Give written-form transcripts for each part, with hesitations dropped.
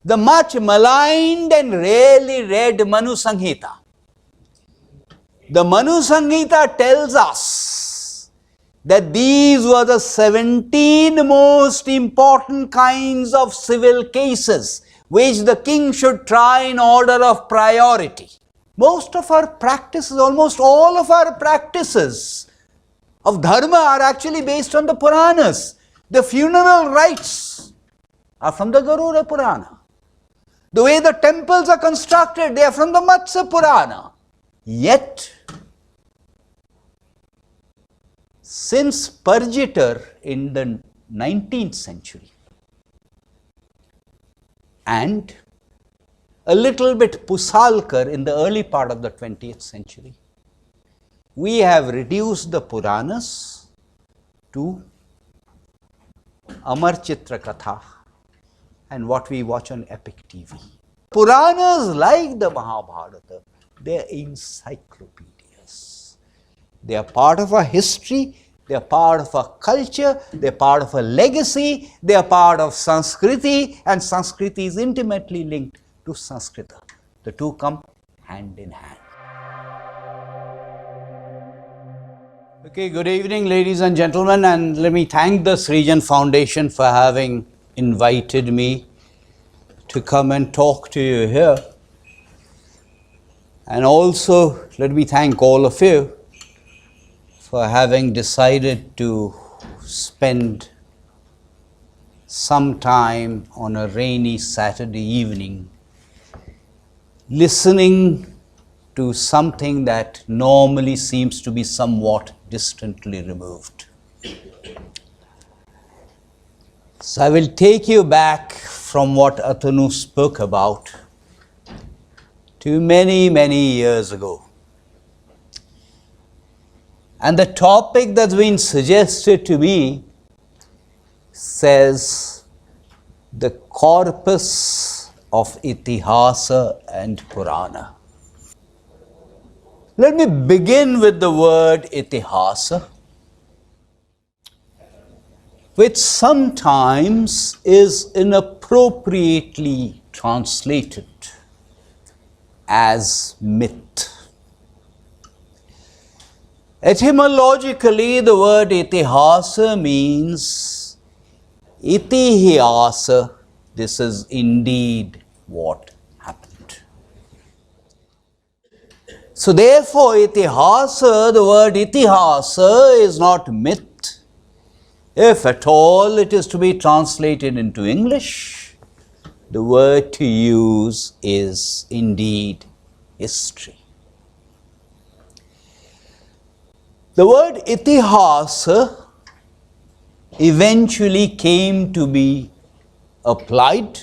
the much maligned and rarely read Manu Samhita. The Manu Samhita tells us that these were the 17 most important kinds of civil cases which the king should try in order of priority. Most of our practices, almost all of our practices of dharma are actually based on the Puranas. The funeral rites are from the Garuda Purana. The way the temples are constructed, they are from the Matsya Purana. Yet, since Parjitar in the 19th century and a little bit Pusalkar in the early part of the 20th century, we have reduced the Puranas to Amar Chitra Katha and what we watch on Epic TV. Puranas, like the Mahabharata, they are encyclopedias. They are part of our history, they are part of our culture, they are part of our legacy, they are part of Sanskriti, and Sanskriti is intimately linked to Sanskrita. The two come hand in hand. Okay, good evening, ladies and gentlemen, and let me thank the Srijan Foundation for having invited me to come and talk to you here. And also, let me thank all of you for having decided to spend some time on a rainy Saturday evening listening to something that normally seems to be somewhat distantly removed. So I will take you back from what Atanu spoke about to many, many years ago. And the topic that's been suggested to me says the corpus of Itihasa and Purana. Let me begin with the word Itihasa, which sometimes is inappropriately translated as myth. Etymologically, the word Itihasa means Itihasa, this is indeed what happened. So therefore, Itihasa, the word Itihasa is not myth. If at all it is to be translated into English, the word to use is indeed history. The word Itihasa eventually came to be applied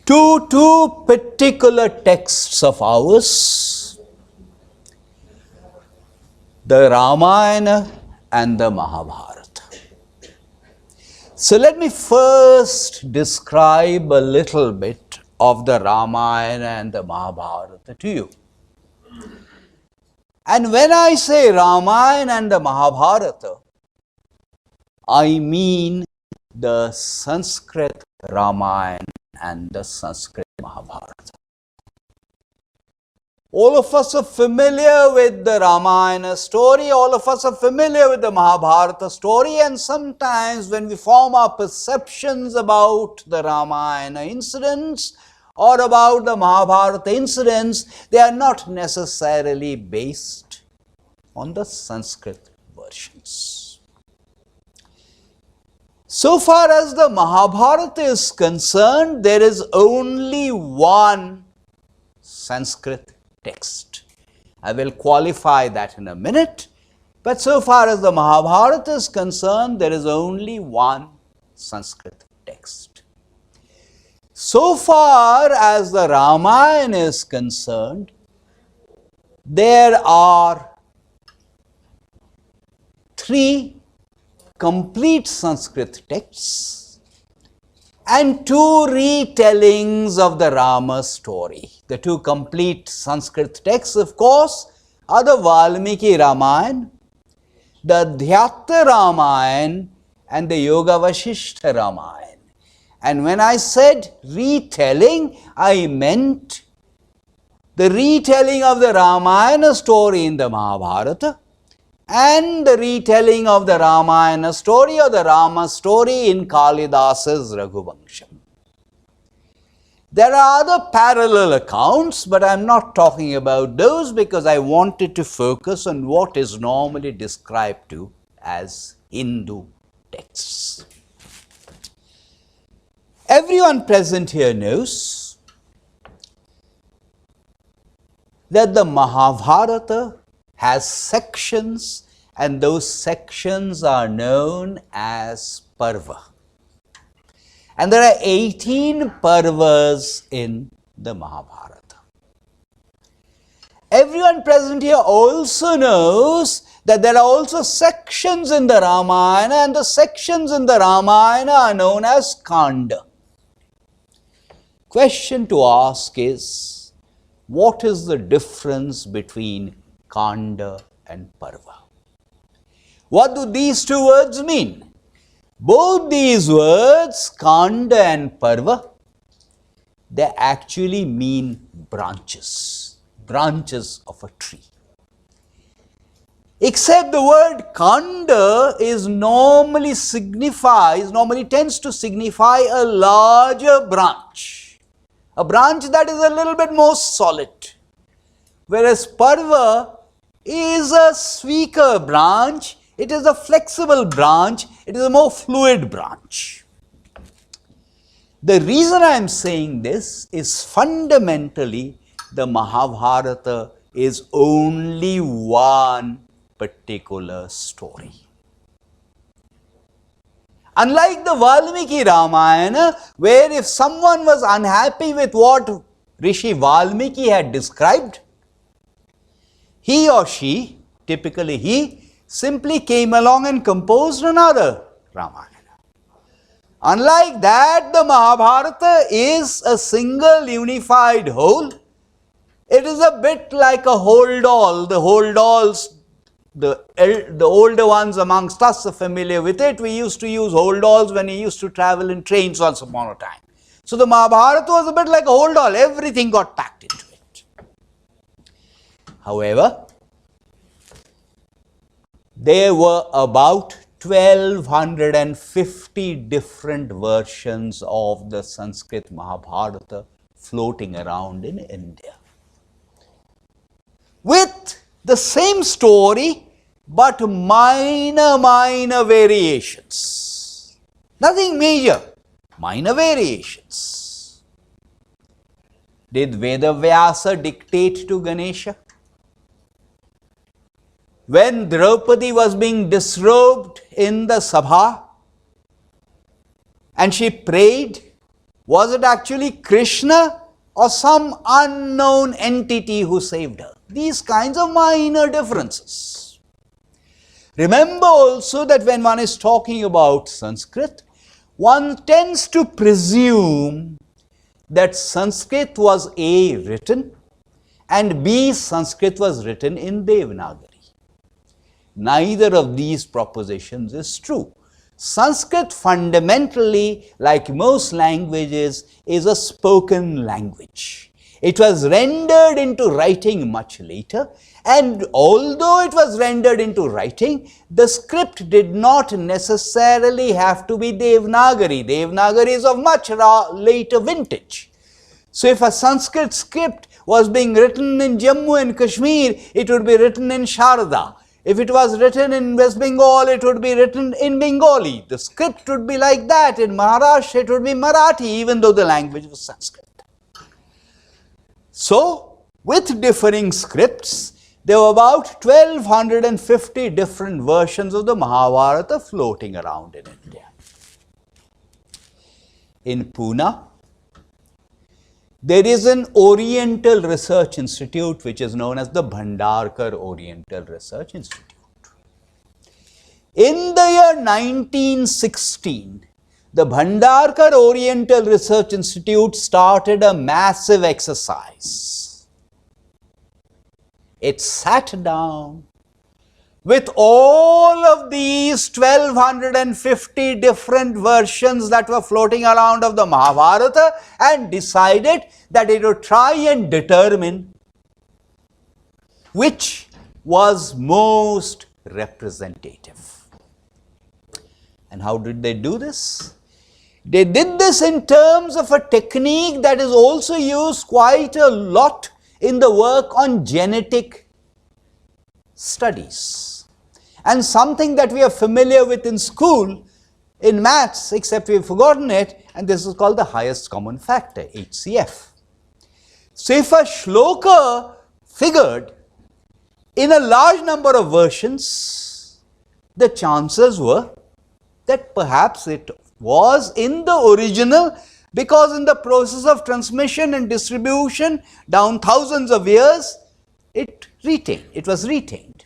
to two particular texts of ours, the Ramayana and the Mahabharata. So let me first describe a little bit of the Ramayana and the Mahabharata to you. And when I say Ramayana and the Mahabharata, I mean the Sanskrit Ramayana and the Sanskrit Mahabharata. All of us are familiar with the Ramayana story, all of us are familiar with the Mahabharata story, and sometimes when we form our perceptions about the Ramayana incidents or about the Mahabharata incidents, they are not necessarily based on the Sanskrit versions. So far as the Mahabharata is concerned, there is only one Sanskrit text. I will qualify that in a minute, but so far as the Mahabharata is concerned, there is only one Sanskrit text. So far as the Ramayana is concerned, there are three complete Sanskrit texts and two retellings of the Rama story. The two complete Sanskrit texts, of course, are the Valmiki Ramayana, the Adhyatma Ramayana, and the Yoga Vasishtha Ramayana. And when I said retelling, I meant the retelling of the Ramayana story in the Mahabharata and the retelling of the Ramayana story or the Rama story in Kalidasa's Raghuvamsham. There are other parallel accounts, but I am not talking about those because I wanted to focus on what is normally described to as Hindu texts. Everyone present here knows that the Mahabharata has sections, and those sections are known as Parva. And there are 18 Parvas in the Mahabharata. Everyone present here also knows that there are also sections in the Ramayana, and the sections in the Ramayana are known as Kanda. Question to ask is, what is the difference between Kanda and Parva? What do these two words mean? Both these words, Kanda and Parva, they actually mean branches of a tree. Except the word Kanda normally tends to signify a larger branch, a branch that is a little bit more solid, whereas Parva is a weaker branch, it is a flexible branch, it is a more fluid branch. The reason I am saying this is fundamentally the Mahabharata is only one particular story. Unlike the Valmiki Ramayana, where if someone was unhappy with what Rishi Valmiki had described, he or she, typically he, simply came along and composed another Ramayana. Unlike that, the Mahabharata is a single unified whole. It is a bit like a hold all. The hold alls, the older ones amongst us are familiar with it. We used to use hold alls when we used to travel in trains once upon a time. So the Mahabharata was a bit like a hold all. Everything got packed into it. However, there were about 1250 different versions of the Sanskrit Mahabharata floating around in India, with the same story but minor variations. Nothing major, minor variations. Did Vedavyasa dictate to Ganesha? When Draupadi was being disrobed in the Sabha and she prayed, was it actually Krishna or some unknown entity who saved her? These kinds of minor differences. Remember also that when one is talking about Sanskrit, one tends to presume that Sanskrit was A, written, and B, Sanskrit was written in Devanagari. Neither of these propositions is true. Sanskrit fundamentally, like most languages, is a spoken language. It was rendered into writing much later, and although it was rendered into writing, the script did not necessarily have to be Devanagari. Devanagari is of much later vintage. So if a Sanskrit script was being written in Jammu and Kashmir, it would be written in Sharda. If it was written in West Bengal, it would be written in Bengali. The script would be like that. In Maharashtra, it would be Marathi, even though the language was Sanskrit. So, with differing scripts, there were about 1250 different versions of the Mahabharata floating around in India. In Pune, there is an Oriental Research Institute which is known as the Bhandarkar Oriental Research Institute. In the year 1916, the Bhandarkar Oriental Research Institute started a massive exercise. It sat down with all of these 1250 different versions that were floating around of the Mahabharata, and decided that it would try and determine which was most representative. And how did they do this? They did this in terms of a technique that is also used quite a lot in the work on genetic studies, and something that we are familiar with in school in maths, except we have forgotten it, and this is called the highest common factor, HCF. So if a shloka figured in a large number of versions, the chances were that perhaps it was in the original, because in the process of transmission and distribution down thousands of years, it was retained.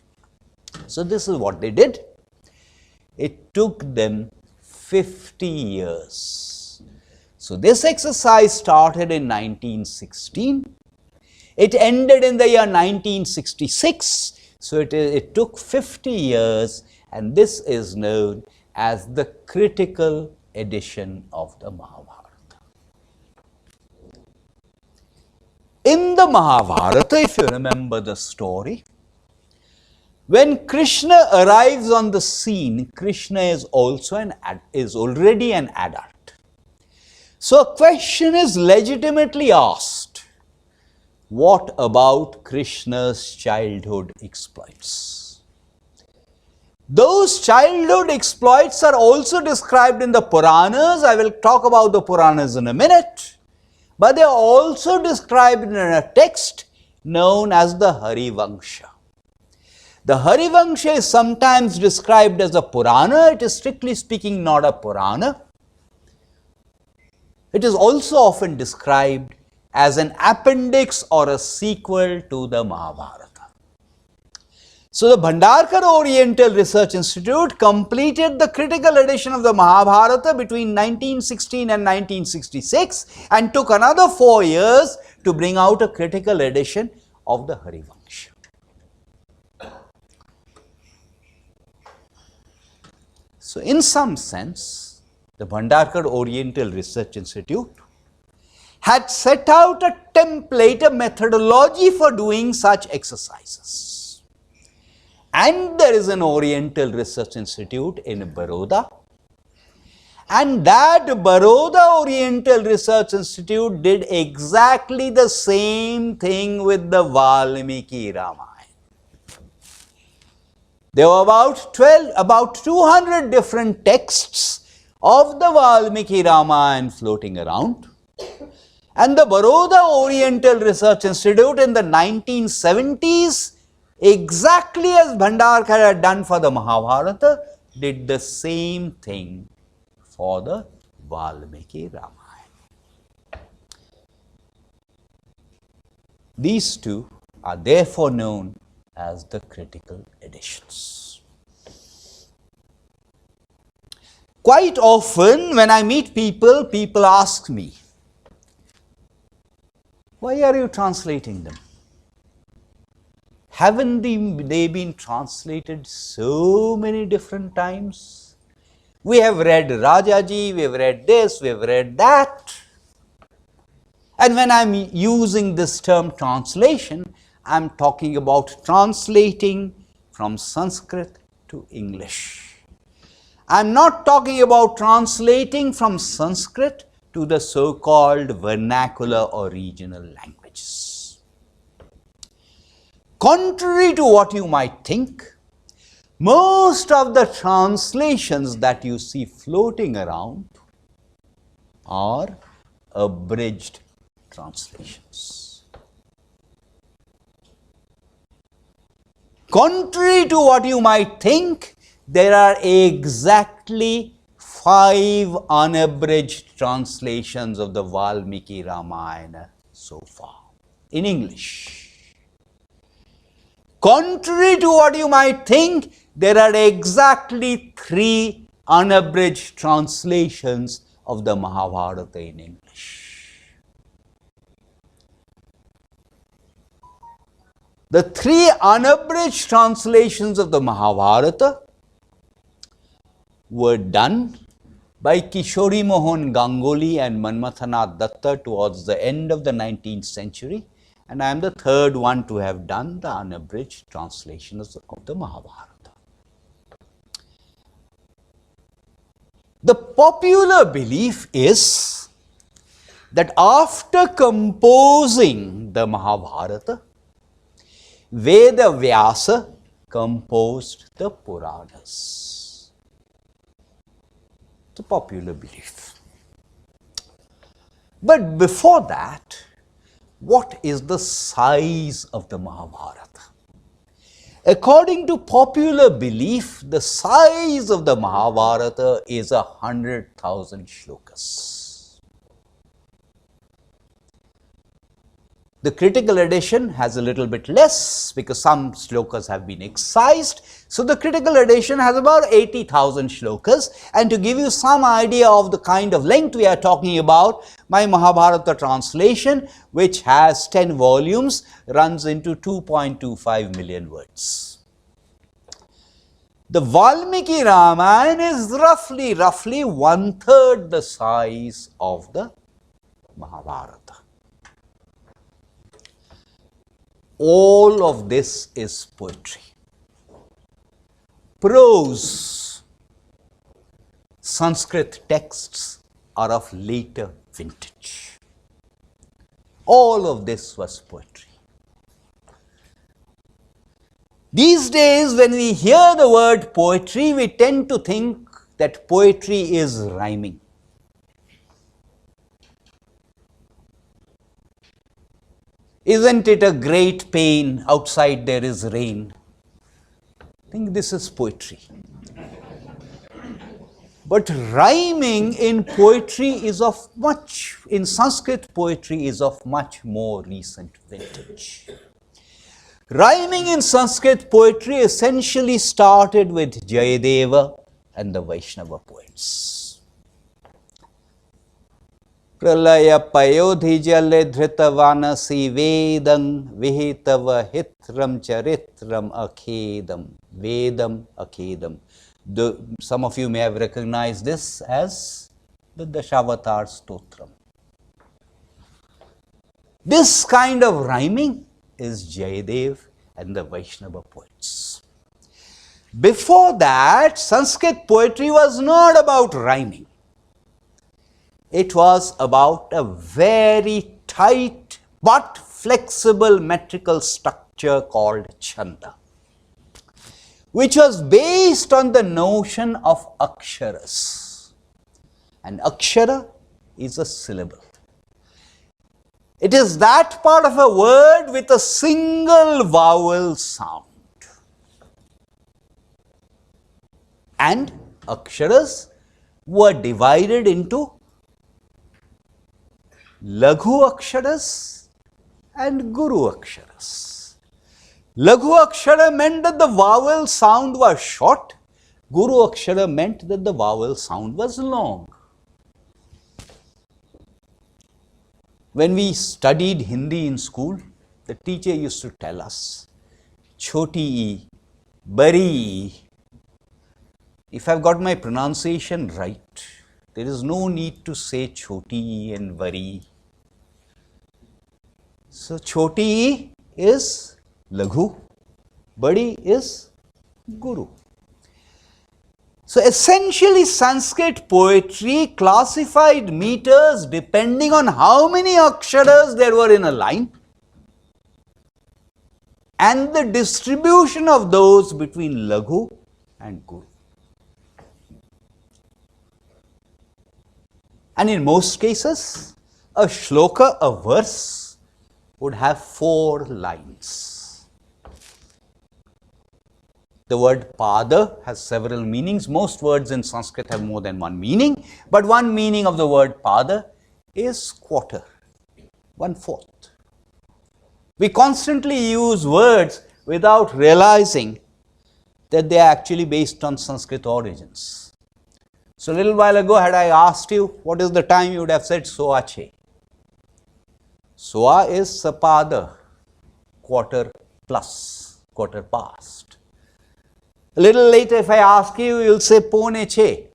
So this is what they did. It took them 50 years. So this exercise started in 1916. It ended in the year 1966. So it took 50 years, and this is known as the critical edition of the Mahabharata. In the Mahabharata, if you remember the story, when Krishna arrives on the scene, Krishna is already an adult. So a question is legitimately asked: what about Krishna's childhood exploits? Those childhood exploits are also described in the Puranas. I will talk about the Puranas in a minute. But they are also described in a text known as the Harivansha. The Harivansha is sometimes described as a Purana. It is strictly speaking not a Purana. It is also often described as an appendix or a sequel to the Mahabharata. So the Bhandarkar Oriental Research Institute completed the critical edition of the Mahabharata between 1916 and 1966, and took another 4 years to bring out a critical edition of the Harivansha. So in some sense, the Bhandarkar Oriental Research Institute had set out a template, a methodology for doing such exercises. And there is an Oriental Research Institute in Baroda, and that Baroda Oriental Research Institute did exactly the same thing with the Valmiki Ramayana. There were about 200 different texts of the Valmiki Ramayana floating around, and the Baroda Oriental Research Institute in the 1970s, exactly as Bhandarkar had done for the Mahabharata, did the same thing for the Valmiki Ramayana. These two are therefore known as the critical editions. Quite often when I meet people, people ask me, why are you translating them? Haven't they been translated so many different times? We have read Rajaji, we have read this, we have read that. And when I'm using this term translation, I'm talking about translating from Sanskrit to English. I'm not talking about translating from Sanskrit to the so-called vernacular or regional languages. Contrary to what you might think, most of the translations that you see floating around are abridged translations. Contrary to what you might think, there are exactly 5 unabridged translations of the Valmiki Ramayana so far in English. Contrary to what you might think, there are exactly 3 unabridged translations of the Mahabharata in English. The three unabridged translations of the Mahabharata were done by Kishori Mohan Ganguly and Manmathanath Datta towards the end of the 19th century, and I am the third one to have done the unabridged translations of the Mahabharata. The popular belief is that after composing the Mahabharata, Veda Vyasa composed the Puranas. It's a popular belief. But before that, what is the size of the Mahabharata? According to popular belief, the size of the Mahabharata is 100,000 shlokas. The critical edition has a little bit less because some shlokas have been excised. So the critical edition has about 80,000 shlokas. And to give you some idea of the kind of length we are talking about, my Mahabharata translation, which has 10 volumes, runs into 2.25 million words. The Valmiki Ramayana is roughly 1/3 the size of the Mahabharata. All of this is poetry. Prose, Sanskrit texts are of later vintage. All of this was poetry. These days, when we hear the word poetry, we tend to think that poetry is rhyming. Isn't it a great pain outside there is rain? I think this is poetry. But rhyming in poetry is in Sanskrit poetry is of much more recent vintage. Rhyming in Sanskrit poetry essentially started with Jayadeva and the Vaishnava poets. Pralaya payodhi jale dhritavanasi vedam vihitava hitram charitram akhedam. Vedam akhedam. Some of you may have recognized this as the Dashavatar Stotram. This kind of rhyming is Jayadev and the Vaishnava poets. Before that, Sanskrit poetry was not about rhyming. It was about a very tight but flexible metrical structure called Chanda, which was based on the notion of aksharas. And akshara is a syllable. It is that part of a word with a single vowel sound. And aksharas were divided into Laghu aksharas and Guru aksharas. Laghu akshara meant that the vowel sound was short. Guru akshara meant that the vowel sound was long. When we studied Hindi in school, the teacher used to tell us, Choti E, Bari E. If I've got my pronunciation right, there is no need to say Choti E and Bari E. So Choti E is Laghu, Badi is Guru. So essentially Sanskrit poetry classified meters depending on how many aksharas there were in a line and the distribution of those between Laghu and Guru. And in most cases, a shloka, a verse, would have 4 lines. The word pada has several meanings. Most words in Sanskrit have more than one meaning, but one meaning of the word pada is quarter, 1/4. We constantly use words without realizing that they are actually based on Sanskrit origins. So a little while ago, had I asked you what is the time, you would have said soache. Soa is sapada, quarter plus, quarter past. A little later, if I ask you, you'll say pone che.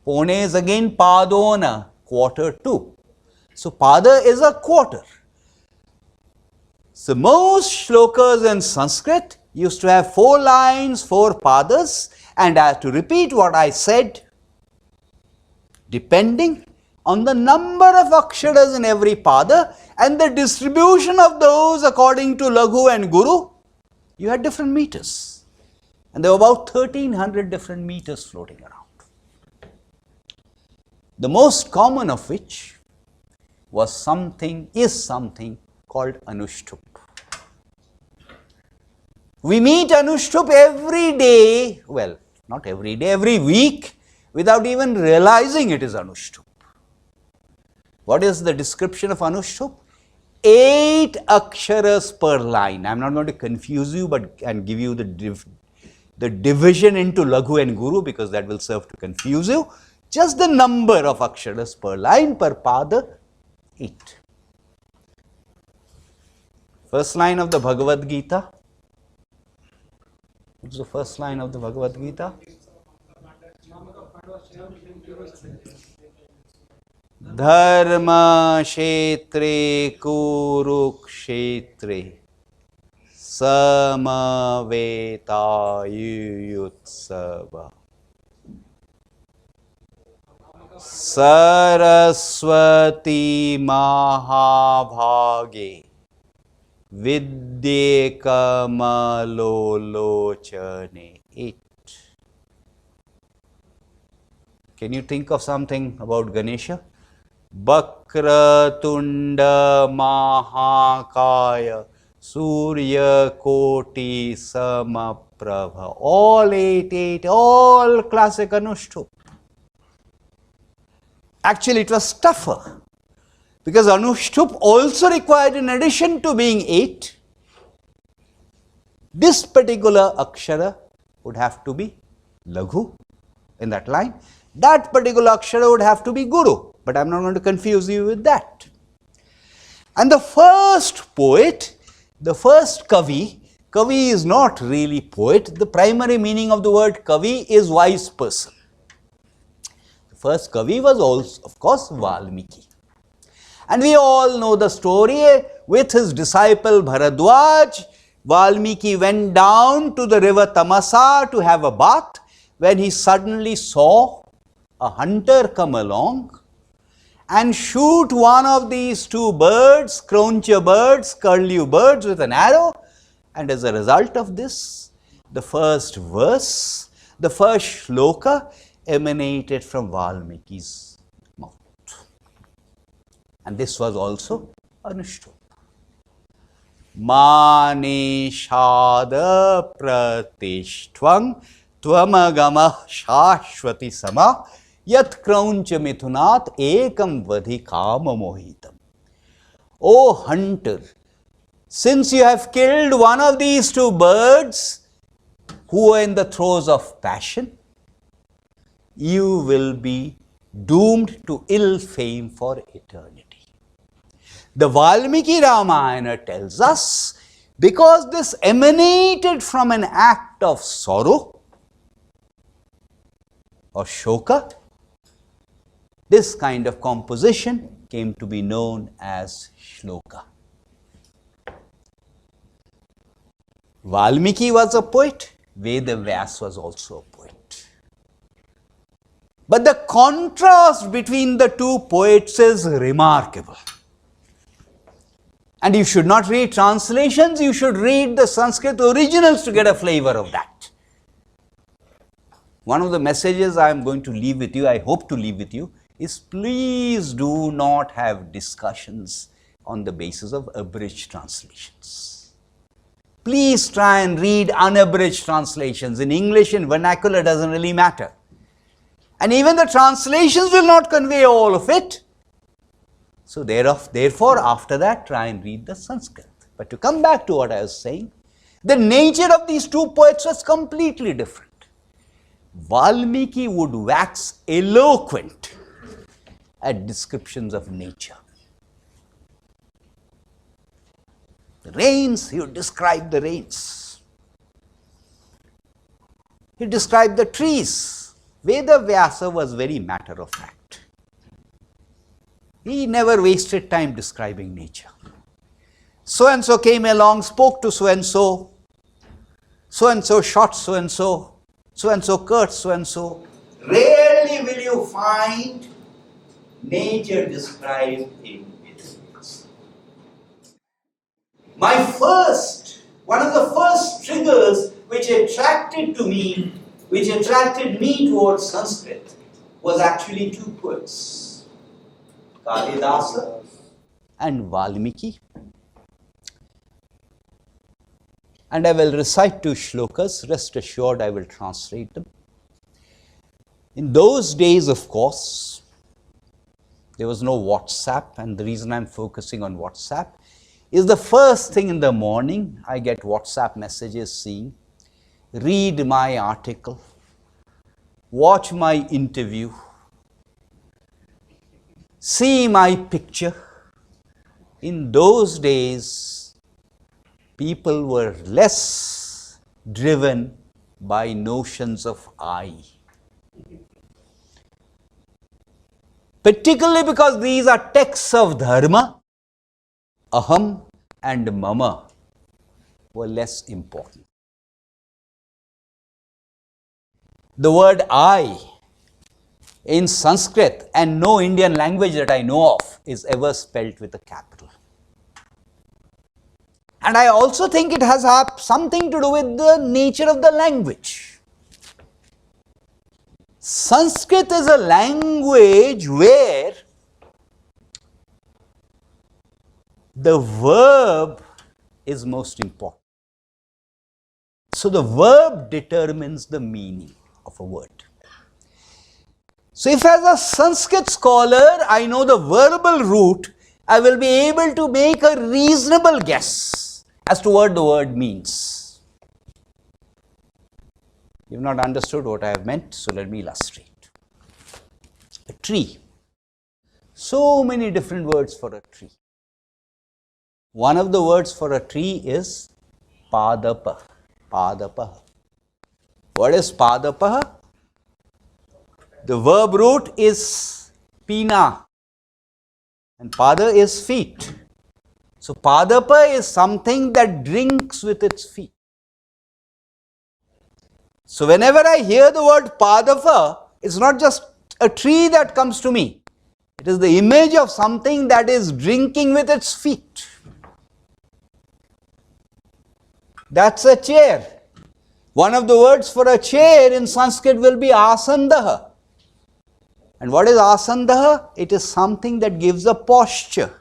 Pone is again padona, quarter to. So pada is a quarter. So most shlokas in Sanskrit used to have 4 lines, 4 padas, and I have to repeat what I said, depending on the number of aksharas in every pada and the distribution of those according to Laghu and Guru, you had different meters. And there were about 1300 different meters floating around. The most common of which is something called Anushtup. We meet Anushtup every day, well, not every day, every week, without even realizing it is Anushtup. What is the description of Anushtup? 8 aksharas per line. I am not going to confuse you and give you the division into Laghu and Guru, because that will serve to confuse you. Just the number of aksharas per line, per pada, 8. First line of the Bhagavad Gita. What's the first line of the Bhagavad Gita? Dharma kshetre kurukshetre samaveta yuyutsava Saraswati Mahabhage Vidye Kamalolochane. 8. Can you think of something about Ganesha? Bakratunda Mahakaya Surya Koti Samaprabha. All 8, all classic Anushtup. Actually, it was tougher, because Anushtup also required, in addition to being 8, this particular akshara would have to be Laghu in that line. That particular akshara would have to be Guru, but I am not going to confuse you with that. And the first poet, the first Kavi is not really poet. The primary meaning of the word Kavi is wise person. First Kavi was also, of course, Valmiki. And we all know the story. With his disciple Bharadwaj, Valmiki went down to the river Tamasa to have a bath, when he suddenly saw a hunter come along and shoot one of these 2 birds, Krauncha birds, curlew birds, with an arrow. And as a result of this, the first verse, the first shloka, emanated from Valmiki's mouth. And this was also Anushtup. Mane shada pratishtvam tvamagama shashvati sama yat krauncha mithunat ekam vadhi kama mohitam. O hunter, since you have killed one of these 2 birds who are in the throes of passion, you will be doomed to ill fame for eternity. The Valmiki Ramayana tells us, because this emanated from an act of sorrow or shoka, this kind of composition came to be known as shloka. Valmiki was a poet, Vedavyas was also a poet. But the contrast between the 2 poets is remarkable. And you should not read translations, you should read the Sanskrit originals to get a flavor of that. One of the messages I am going to leave with you, I hope to leave with you, is please do not have discussions on the basis of abridged translations. Please try and read unabridged translations. In English, in vernacular, doesn't really matter. And even the translations will not convey all of it. So therefore, after that, try and read the Sanskrit. But to come back to what I was saying, the nature of these 2 poets was completely different. Valmiki would wax eloquent at descriptions of nature. Rains, he would describe the rains. He described the trees. Veda Vyasa was very matter of fact. He never wasted time describing nature. So and so came along, spoke to so and so shot so and so cursed so and so. Rarely will you find nature described in ethics. One of the first triggers which attracted me towards Sanskrit was actually two poets, Kalidasa and Valmiki. And I will recite two shlokas, rest assured I will translate them. In those days, of course, there was no WhatsApp, and the reason I'm focusing on WhatsApp is the first thing in the morning I get WhatsApp messages saying, read my article, watch my interview, see my picture. In those days, people were less driven by notions of I. Particularly because these are texts of dharma, aham and mama were less important. The word I in Sanskrit and no Indian language that I know of is ever spelt with a capital. And I also think it has something to do with the nature of the language. Sanskrit is a language where the verb is most important. So the verb determines the meaning of a word. So if as a Sanskrit scholar I know the verbal root, I will be able to make a reasonable guess as to what the word means. You have not understood what I have meant, so let me illustrate. A tree. So many different words for a tree. One of the words for a tree is padapa. Padapa. What is padapa? The verb root is pina and pada is feet. So padapa is something that drinks with its feet. So whenever I hear the word padapa, it's not just a tree that comes to me. It is the image of something that is drinking with its feet. That's a chair. One of the words for a chair in Sanskrit will be asandaha. And what is asandaha? It is something that gives a posture.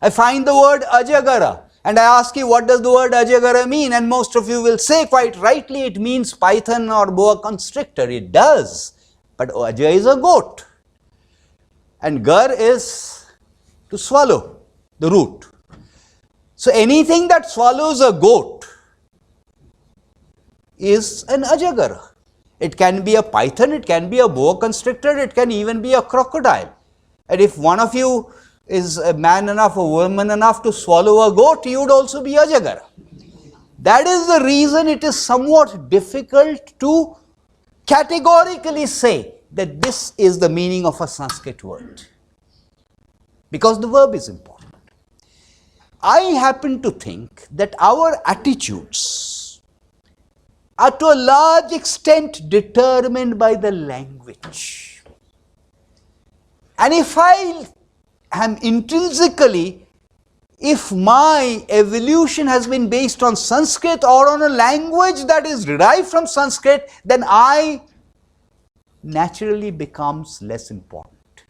I find the word ajagara and I ask you, what does the word ajagara mean? And most of you will say quite rightly, it means python or boa constrictor. It does. But aja is a goat. And gar is to swallow, the root. So anything that swallows a goat is an ajagara. It can be a python, it can be a boa constrictor, it can even be a crocodile. And if one of you is a man enough or woman enough to swallow a goat, you would also be ajagara. That is the reason it is somewhat difficult to categorically say that this is the meaning of a Sanskrit word. Because the verb is important. I happen to think that our attitudes are to a large extent determined by the language. And if I am intrinsically, if my evolution has been based on Sanskrit or on a language that is derived from Sanskrit, then I naturally becomes less important.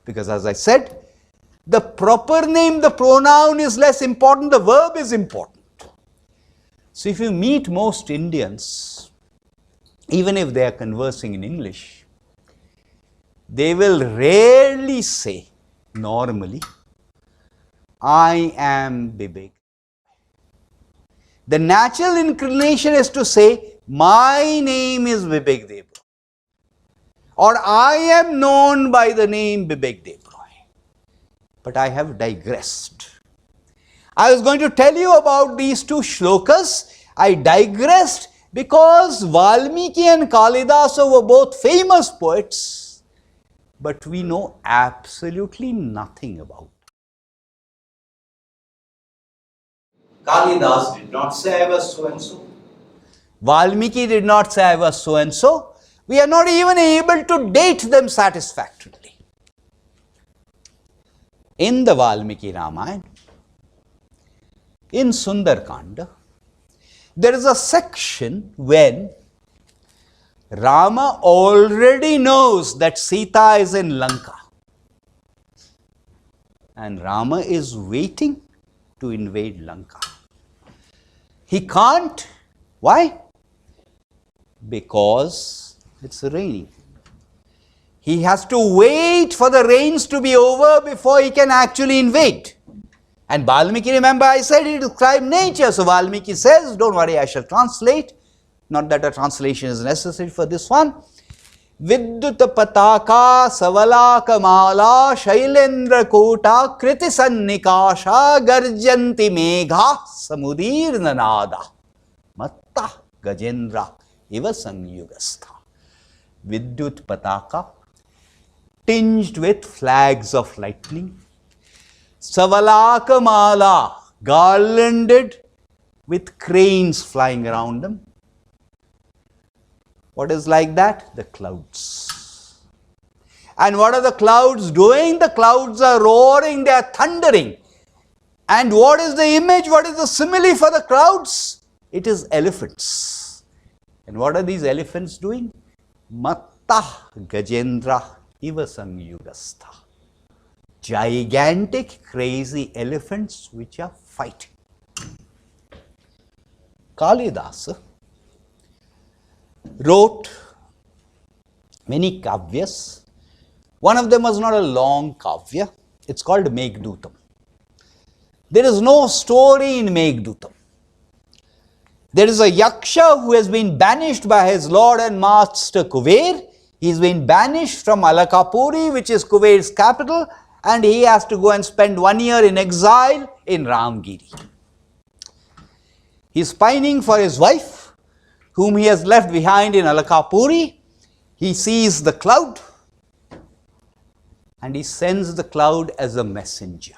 Because as I said, the proper name, the pronoun is less important, the verb is important. So if you meet most Indians, even if they are conversing in English, they will rarely say, normally, I am Bibek. The natural inclination is to say, my name is Bibek Debroy. Or I am known by the name Bibek Debroy. But I have digressed. I was going to tell you about these two shlokas. I digressed because Valmiki and Kalidasa were both famous poets, but we know absolutely nothing about them. Kalidas did not say I was so and so. Valmiki did not say I was so and so. We are not even able to date them satisfactorily. In the Valmiki Ramayana, in Sundarkanda, there is a section when Rama already knows that Sita is in Lanka. And Rama is waiting to invade Lanka. He can't. Why? Because it's raining. He has to wait for the rains to be over before he can actually invade. And Valmiki, remember I said he described nature. So Valmiki says, don't worry, I shall translate. Not that a translation is necessary for this one. Vidyuta pataka savalaka mala shailendra kota kriti sannikasha garjanti megha samudir nanada matta gajendra iva sangyugastha. Vidyut pataka, tinged with flags of lightning. Savalaka mala, garlanded with cranes flying around them. What is like that? The clouds. And what are the clouds doing? The clouds are roaring, they are thundering. And what is the image? What is the simile for the clouds? It is elephants. And what are these elephants doing? Matta Gajendra iva sangyugastha. Gigantic, crazy elephants which are fighting. Kalidasa wrote many kavyas. One of them was not a long kavya. It's called Meghdootam. There is no story in Meghdootam. There is a yaksha who has been banished by his lord and master Kuver. He's been banished from Alakapuri, which is Kuver's capital, and he has to go and spend 1 year in exile in Ramgiri. He's pining for his wife, whom he has left behind in Alakapuri. He sees the cloud and he sends the cloud as a messenger.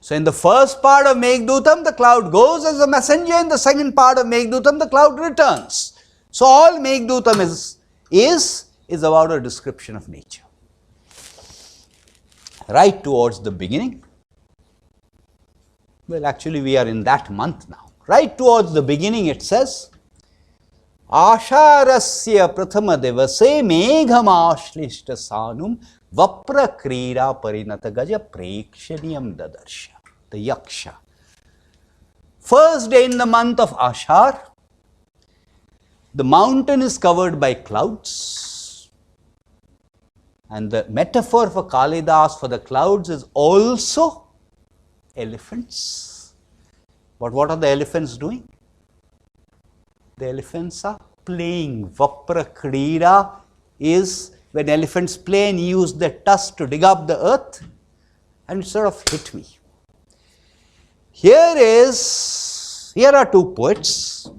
So in the first part of Meghdootam, the cloud goes as a messenger. In the second part of Meghdootam, the cloud returns. So all Meghdootam is about a description of nature. Right towards the beginning, well, actually we are in that month now. Right towards the beginning it says, Asharasya prathama devase megham ashlishta sanum vapra krira parinata gaja prekshaniyam dadarsha. The yaksha. First day in the month of Ashar, the mountain is covered by clouds. And the metaphor for Kalidas for the clouds is also elephants. But what are the elephants doing? The elephants are playing. Vapra Krida is when elephants play and use their tusks to dig up the earth, and it sort of hit me. Here are two poets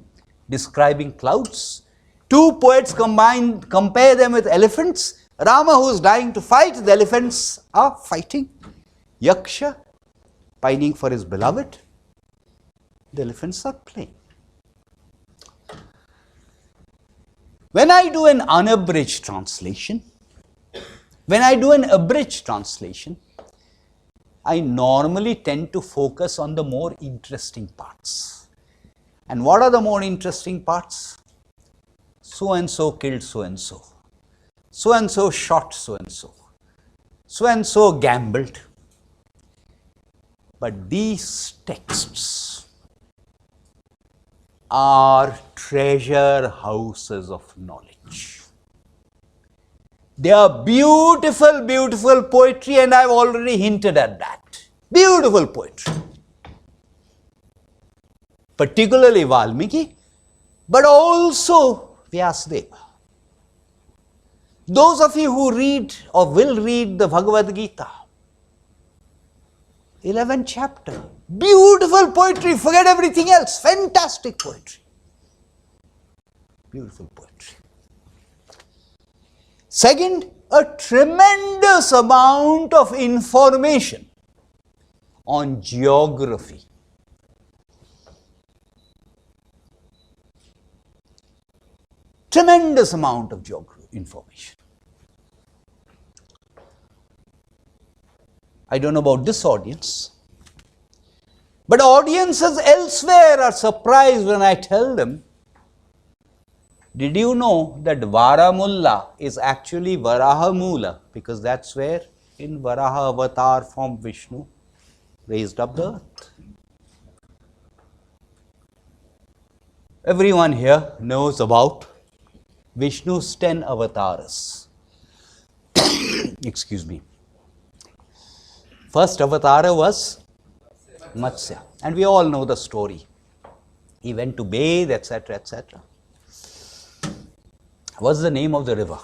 describing clouds. Two poets compare them with elephants. Rama, who is dying to fight, the elephants are fighting. Yaksha, pining for his beloved, the elephants are playing. When I do an unabridged translation, when I do an abridged translation, I normally tend to focus on the more interesting parts. And what are the more interesting parts? So and so killed so and so. So and so shot so and so. So and so gambled. But these texts are treasure houses of knowledge. They are beautiful, beautiful poetry, and I have already hinted at that. Beautiful poetry. Particularly Valmiki, but also Vyasadeva. Those of you who read or will read the Bhagavad Gita, 11th chapter. Beautiful poetry, forget everything else. Fantastic poetry. Beautiful poetry. Second, a tremendous amount of information on geography. Tremendous amount of information. I don't know about this audience, but audiences elsewhere are surprised when I tell them, did you know that Varamulla is actually Varahamula, because that's where in Varaha avatar form Vishnu raised up the earth. Everyone here knows about Vishnu's 10 avatars. Excuse me. First avatar was Matsya, and we all know the story. He went to bathe, etc., etc. What's the name of the river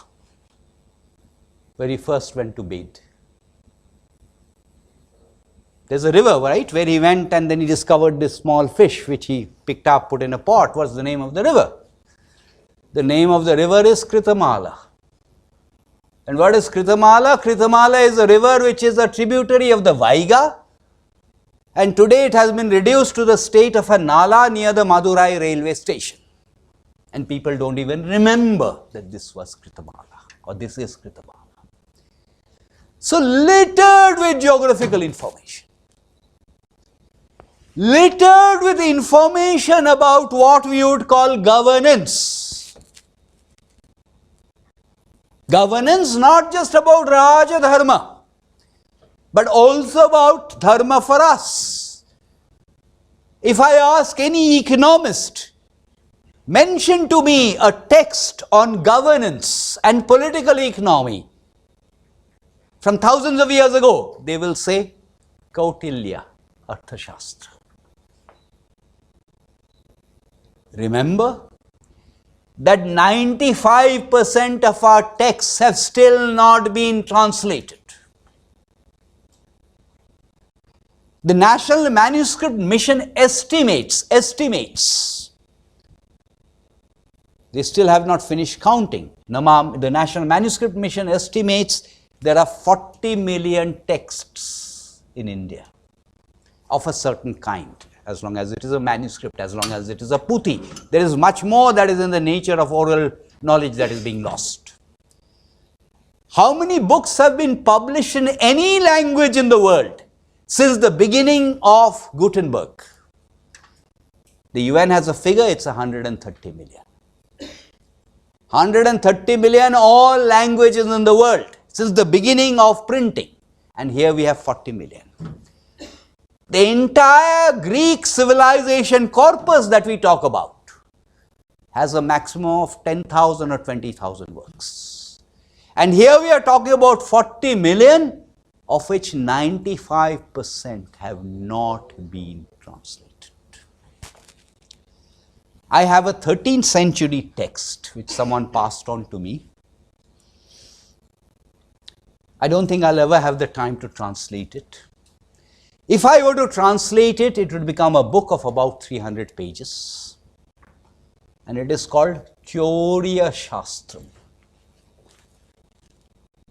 where he first went to bathe? There's a river, right, where he went and then he discovered this small fish which he picked up, put in a pot. What's the name of the river? The name of the river is Kritamala. And what is Kritamala? Kritamala is a river which is a tributary of the Vaiga, and today it has been reduced to the state of a Nala near the Madurai railway station. And people don't even remember that this was Kritamala or this is Kritamala. So littered with geographical information. Littered with information about what we would call governance. Governance not just about Raja Dharma, but also about Dharma for us. If I ask any economist, mention to me a text on governance and political economy from thousands of years ago, they will say Kautilya Arthashastra. Remember that 95% of our texts have still not been translated. The National Manuscript Mission estimates, they still have not finished counting. The National Manuscript Mission estimates there are 40 million texts in India of a certain kind. As long as it is a manuscript, as long as it is a puthi. There is much more that is in the nature of oral knowledge that is being lost. How many books have been published in any language in the world since the beginning of Gutenberg? The UN has a figure, it's 130 million. 130 million, all languages in the world since the beginning of printing. And here we have 40 million. The entire Greek civilization corpus that we talk about has a maximum of 10,000 or 20,000 works. And here we are talking about 40 million, of which 95% have not been translated. I have a 13th century text which someone passed on to me. I don't think I'll ever have the time to translate it. If I were to translate it, it would become a book of about 300 pages. And it is called Chaurya Shastram.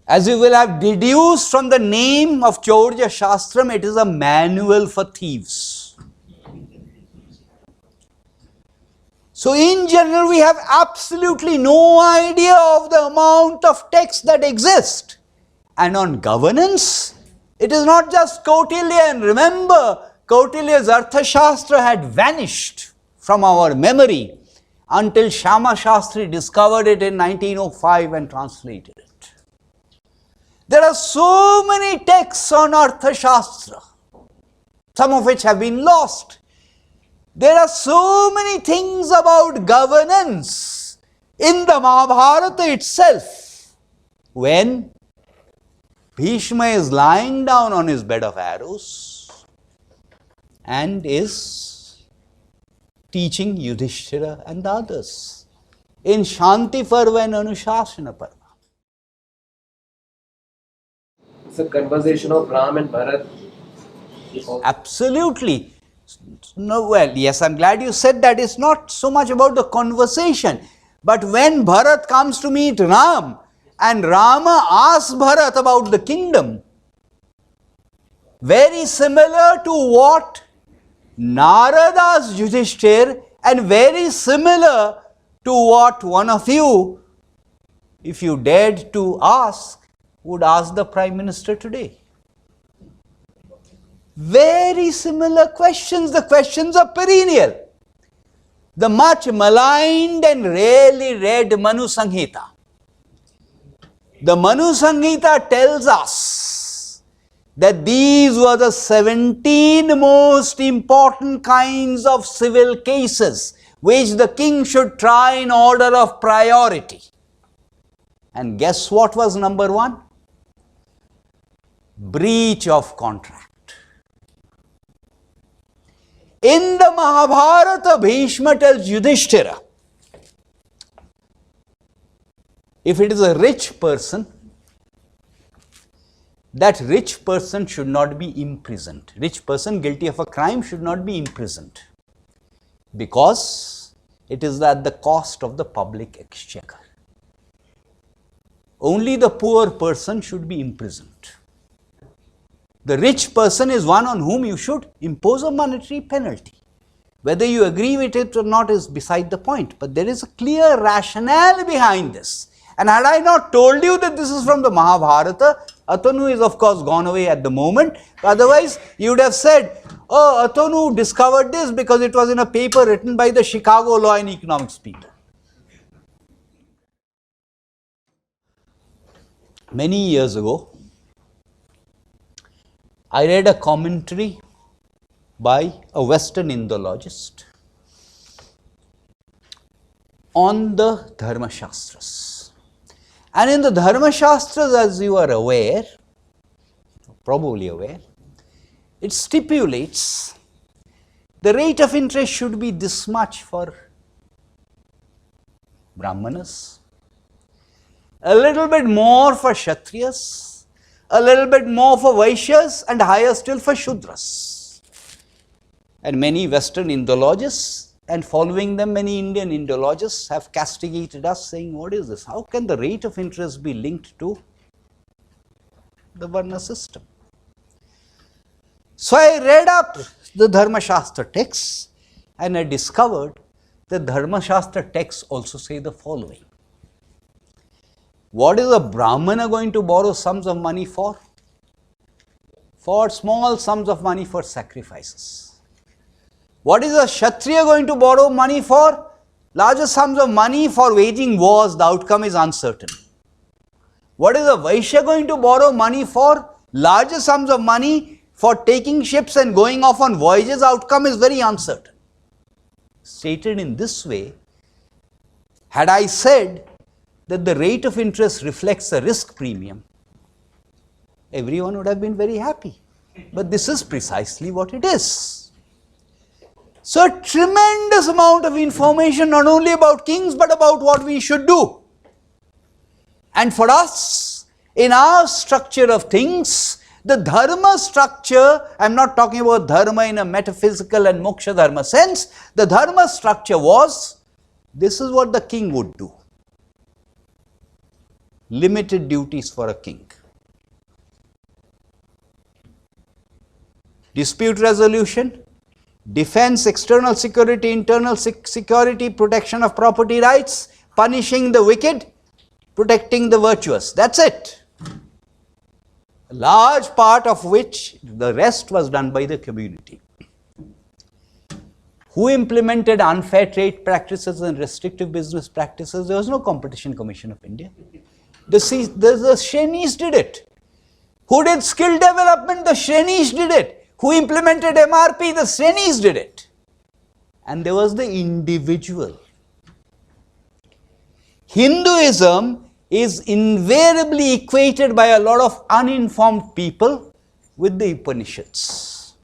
As you will have deduced from the name of Chaurya Shastram, it is a manual for thieves. So in general, we have absolutely no idea of the amount of text that exist. And on governance, it is not just Kautilya, and remember, Kautilya's Arthashastra had vanished from our memory until Shyama Shastri discovered it in 1905 and translated it. There are so many texts on Arthashastra, some of which have been lost. There are so many things about governance in the Mahabharata itself. When Bhishma is lying down on his bed of arrows and is teaching Yudhishthira and the others in Shanti Parva and Anushasana Parva. It's a conversation of Ram and Bharat Absolutely. No, well, yes, I'm glad you said that. It's not so much about the conversation. But when Bharat comes to meet Ram, and Rama asks Bharat about the kingdom, very similar to what Narada asked Yudhishthir, and very similar to what one of you, if you dared to ask, would ask the Prime Minister today. Very similar questions. The questions are perennial. The much maligned and rarely read Manu Samhita. The Manu Samhita tells us that these were the 17 most important kinds of civil cases which the king should try in order of priority. And guess what was number 1? Breach of contract. In the Mahabharata, Bhishma tells Yudhishthira, if it is a rich person, that rich person should not be imprisoned. Rich person guilty of a crime should not be imprisoned, because it is at the cost of the public exchequer. Only the poor person should be imprisoned. The rich person is one on whom you should impose a monetary penalty. Whether you agree with it or not is beside the point, but there is a clear rationale behind this. And had I not told you that this is from the Mahabharata, Atanu is of course gone away at the moment. Otherwise, you would have said, oh, Atanu discovered this because it was in a paper written by the Chicago Law and Economics people. Many years ago, I read a commentary by a Western Indologist on the Dharma Shastras. And in the Dharma Shastras, as you are aware, probably aware, it stipulates the rate of interest should be this much for Brahmanas, a little bit more for Kshatriyas, a little bit more for Vaishyas, and higher still for Shudras. And many Western Indologists, and following them many Indian Indologists, have castigated us, saying, what is this? How can the rate of interest be linked to the Varna system? So I read up the Dharma Shastra texts, and I discovered that Dharma Shastra texts also say the following. What is a Brahmana going to borrow sums of money for? For small sums of money for sacrifices. What is a Kshatriya going to borrow money for? Larger sums of money for waging wars, the outcome is uncertain. What is a Vaishya going to borrow money for? Larger sums of money for taking ships and going off on voyages, outcome is very uncertain. Stated in this way, had I said that the rate of interest reflects a risk premium, everyone would have been very happy. But this is precisely what it is. So a tremendous amount of information, not only about kings, but about what we should do. And for us, in our structure of things, the dharma structure, I am not talking about dharma in a metaphysical and moksha dharma sense, the dharma structure was, this is what the king would do. Limited duties for a king. Dispute resolution, defense, external security, internal security, protection of property rights, punishing the wicked, protecting the virtuous. That's it. A large part of which the rest was done by the community. Who implemented unfair trade practices and restrictive business practices? There was no Competition Commission of India. The Shrenis did it. Who did skill development? The Shrenis did it. Who implemented MRP? The Shrenis did it. And there was the individual. Hinduism is invariably equated by a lot of uninformed people with the Upanishads.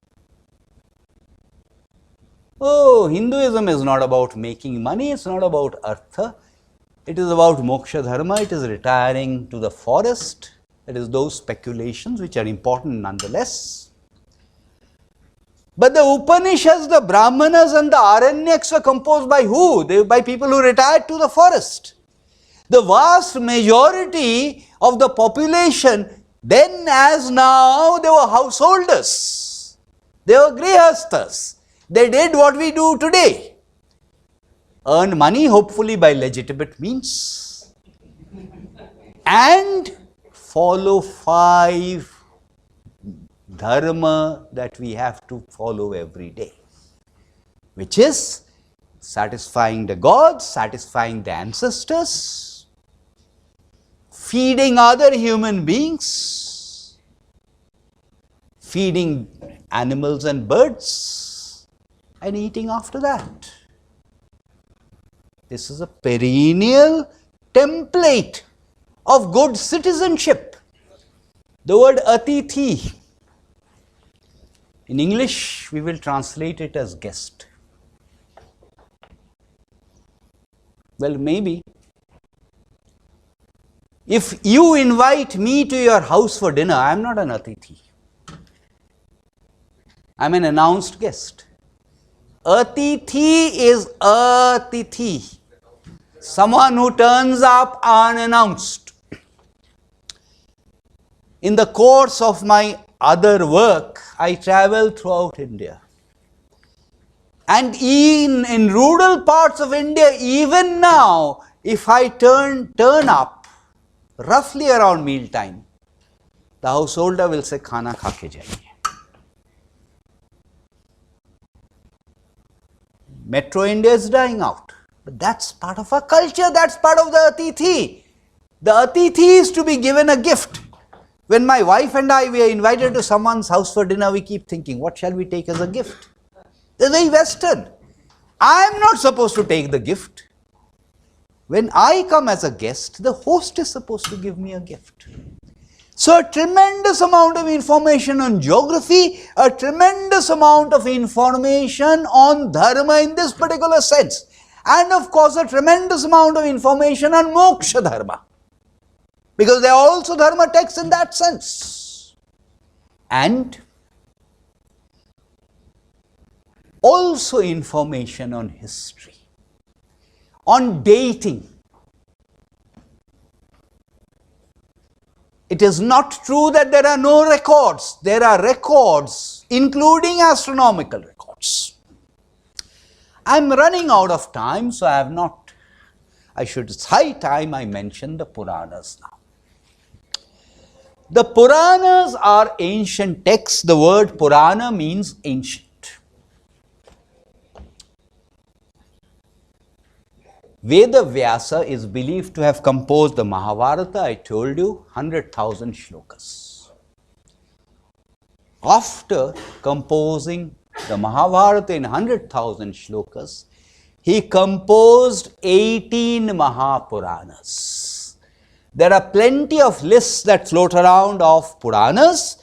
Oh, Hinduism is not about making money, it's not about artha. It is about moksha dharma, it is retiring to the forest. It is those speculations which are important nonetheless. But the Upanishads, the Brahmanas and the Aranyaks were composed by who? By people who retired to the forest. The vast majority of the population, then as now, they were householders. They were grihasthas. They did what we do today. Earn money, hopefully by legitimate means. And follow 5 dharma that we have to follow every day. Which is satisfying the gods, satisfying the ancestors, feeding other human beings, feeding animals and birds, and eating after that. This is a perennial template of good citizenship. The word atithi, in English we will translate it as guest. Well, maybe. If you invite me to your house for dinner, I am not an atithi. I am an announced guest. Atithi is atithi, someone who turns up unannounced. In the course of my other work, I travel throughout India. And in rural parts of India, even now, if I turn up roughly around meal time, the householder will say, "Khana kha ke jaiye." Metro India is dying out. But that's part of our culture, that's part of the atithi. The atithi is to be given a gift. When my wife and I, we are invited to someone's house for dinner, we keep thinking, what shall we take as a gift? They're very Western. I am not supposed to take the gift. When I come as a guest, the host is supposed to give me a gift. So a tremendous amount of information on geography, a tremendous amount of information on dharma in this particular sense. And of course a tremendous amount of information on moksha dharma. Because there are also dharma texts in that sense. And also information on history, on dating. It is not true that there are no records. There are records, including astronomical records. I am running out of time, so it's high time I mention the Puranas now. The Puranas are ancient texts. The word Purana means ancient. Veda Vyasa is believed to have composed the Mahabharata, I told you, 100,000 shlokas. After composing the Mahabharata in 100,000 shlokas, he composed 18 Mahapuranas. There are plenty of lists that float around of Puranas,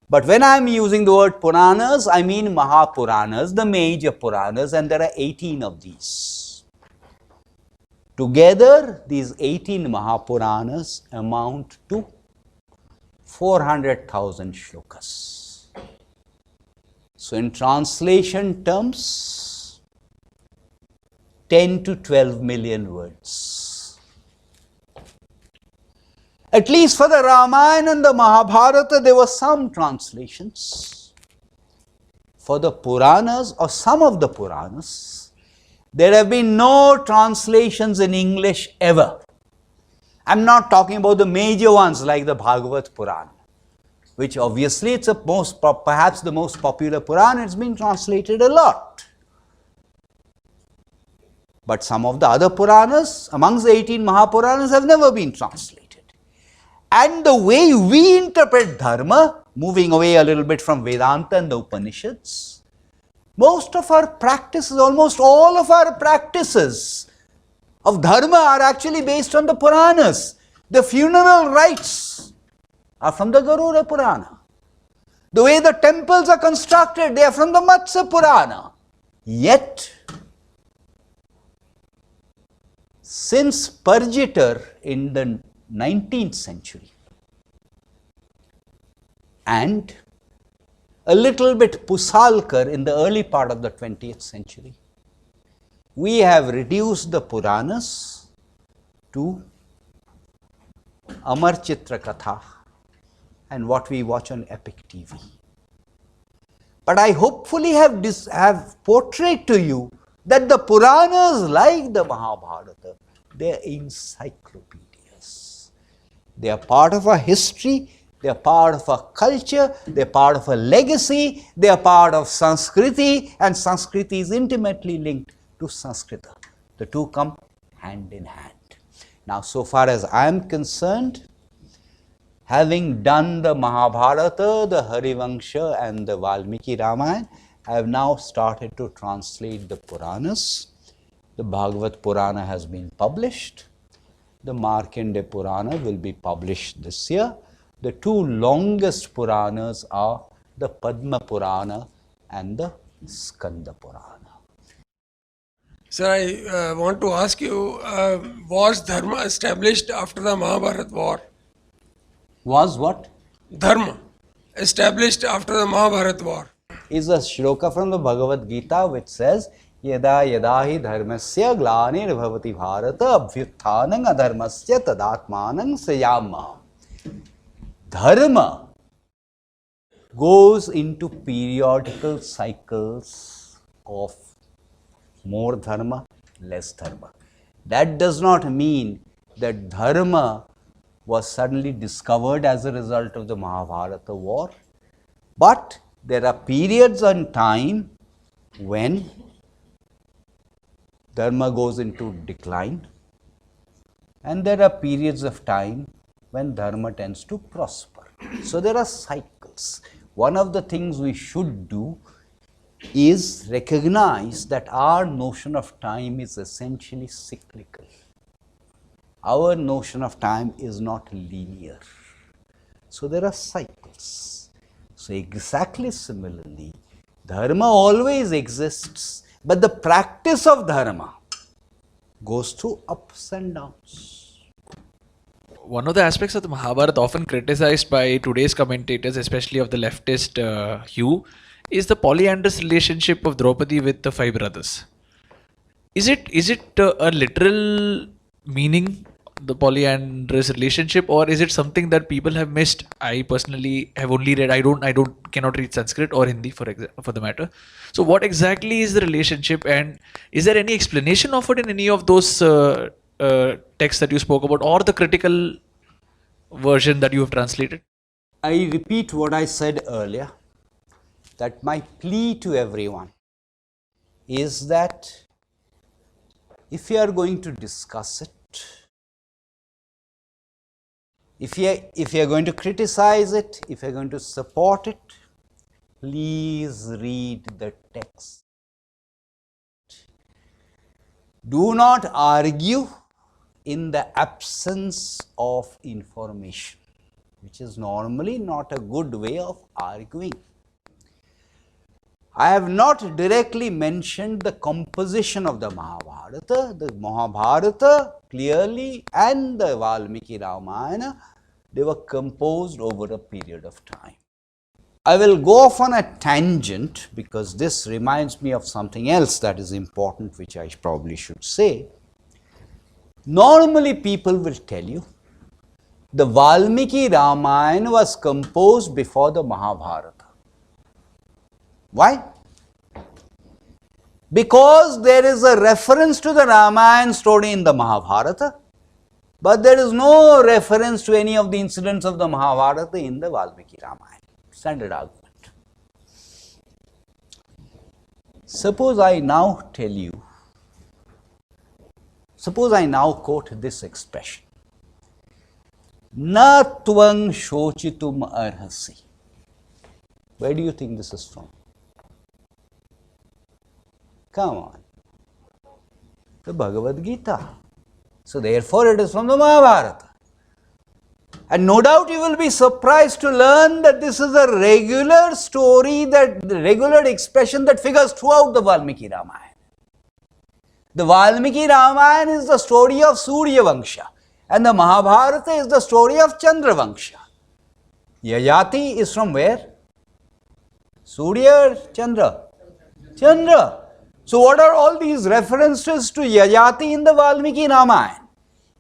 but when I am using the word Puranas, I mean Mahapuranas, the major Puranas, and there are 18 of these. Together, these 18 Mahapuranas amount to 400,000 shlokas. So, in translation terms, 10 to 12 million words. At least for the Ramayana and the Mahabharata, there were some translations. For the Puranas or some of the Puranas, there have been no translations in English ever. I am not talking about the major ones like the Bhagavad Purana, which obviously it's perhaps the most popular Purana. It's been translated a lot. But some of the other Puranas, amongst the 18 Mahapuranas, have never been translated. And the way we interpret Dharma, moving away a little bit from Vedanta and the Upanishads, most of our practices, almost all of our practices of Dharma are actually based on the Puranas. The funeral rites are from the Garuda Purana. The way the temples are constructed, they are from the Matsya Purana. Yet, since Parjitar in the 19th century and a little bit Pusalkar in the early part of the 20th century. We have reduced the Puranas to Amar Chitra Katha and what we watch on Epic TV. But I hopefully have portrayed to you that the Puranas, like the Mahabharata, they are encyclopedias. They are part of our history, they are part of our culture, they are part of our legacy, they are part of Sanskriti, and Sanskriti is intimately linked to Sanskrita. The two come hand in hand. Now, so far as I am concerned, having done the Mahabharata, the Harivansha and the Valmiki Ramayana, I have now started to translate the Puranas. The Bhagavad Purana has been published. The Markandeya Purana will be published this year. The two longest Puranas are the Padma Purana and the Skanda Purana. Sir, I want to ask you, was Dharma established after the Mahabharata war? Was what? Dharma established after the Mahabharata war. Is a shloka from the Bhagavad Gita which says, Yada yadahi dharmasya glanir bhavati bharata abhyutthanang adharmasya tadatmanang sayama. Dharma goes into periodical cycles of more dharma, less dharma. That does not mean that dharma was suddenly discovered as a result of the Mahabharata war, but there are periods in time when dharma goes into decline, and there are periods of time when dharma tends to prosper. So there are cycles. One of the things we should do is recognize that our notion of time is essentially cyclical. Our notion of time is not linear. So there are cycles. So exactly similarly, dharma always exists, but the practice of dharma goes through ups and downs. One of the aspects of the Mahabharata often criticized by today's commentators, especially of the leftist hue, is the polyandrous relationship of Draupadi with the five brothers. Is it a literal meaning, the polyandrous relationship, or is it something that people have missed? I personally have only read. I cannot read Sanskrit or Hindi for the matter. So what exactly is the relationship, and is there any explanation of it in any of those texts that you spoke about, or the critical version that you have translated? I repeat what I said earlier, that my plea to everyone is that if you are going to discuss it, if you are going to criticize it, if you are going to support it, please read the text. Do not argue in the absence of information, which is normally not a good way of arguing. I have not directly mentioned the composition of the Mahabharata. The Mahabharata clearly and the Valmiki Ramayana, they were composed over a period of time. I will go off on a tangent because this reminds me of something else that is important, which I probably should say. Normally people will tell you the Valmiki Ramayana was composed before the Mahabharata. Why? Because there is a reference to the Ramayana story in the Mahabharata, but there is no reference to any of the incidents of the Mahabharata in the Valmiki Ramayana. Standard argument. Suppose I now quote this expression, Na tvang shochitum arhasi. Where do you think this is from? Come on. The Bhagavad Gita. So therefore it is from the Mahabharata. And no doubt you will be surprised to learn that this is a regular story, the regular expression that figures throughout the Valmiki Ramayana. The Valmiki Ramayana is the story of Surya Vansha, and the Mahabharata is the story of Chandra Vansha. Yayati is from where? Surya or Chandra? Chandra. So what are all these references to Yajati in the Valmiki Ramayana?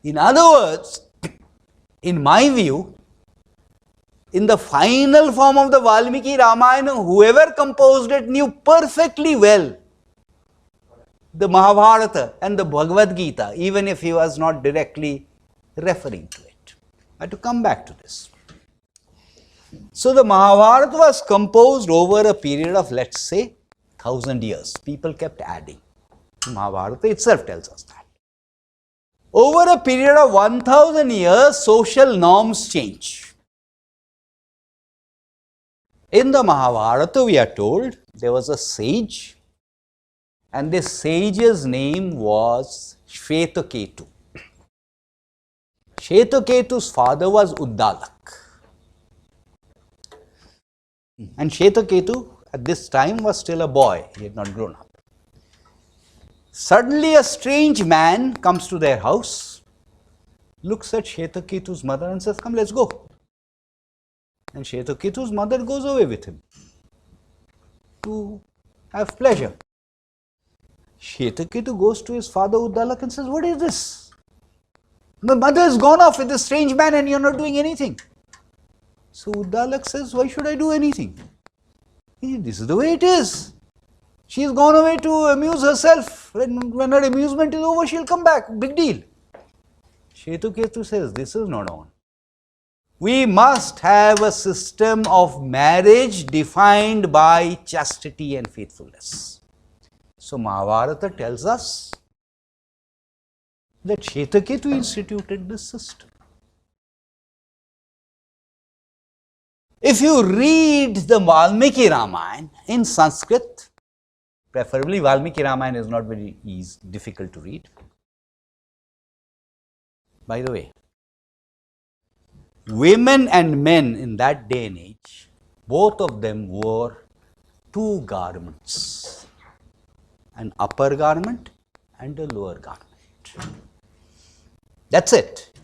In other words, in my view, in the final form of the Valmiki Ramayana, whoever composed it knew perfectly well the Mahabharata and the Bhagavad Gita, even if he was not directly referring to it. I have to come back to this. So the Mahabharata was composed over a period of, let's say, 1000 years. People kept adding. Mahabharata itself tells us that. Over a period of 1000 years, social norms change. In the Mahabharata, we are told there was a sage, and this sage's name was Shvetaketu. Shvetaketu's father was Uddalak. And Shvetaketu at this time was still a boy, he had not grown up. Suddenly a strange man comes to their house, looks at Shvetaketu's mother and says, "Come, let's go." And Shvetaketu's mother goes away with him to have pleasure. Shvetaketu goes to his father Uddalak and says, "What is this? My mother has gone off with this strange man and you're not doing anything." So Uddalak says, "Why should I do anything? This is the way it is. She's gone away to amuse herself. When her amusement is over, she'll come back. Big deal." Shvetaketu says, "This is not on. We must have a system of marriage defined by chastity and faithfulness." So Mahabharata tells us that Shvetaketu instituted this system. If you read the Valmiki Ramayana in Sanskrit, preferably Valmiki Ramayana is not very easy, difficult to read. By the way, women and men in that day and age, both of them wore two garments, an upper garment and a lower garment. That's it.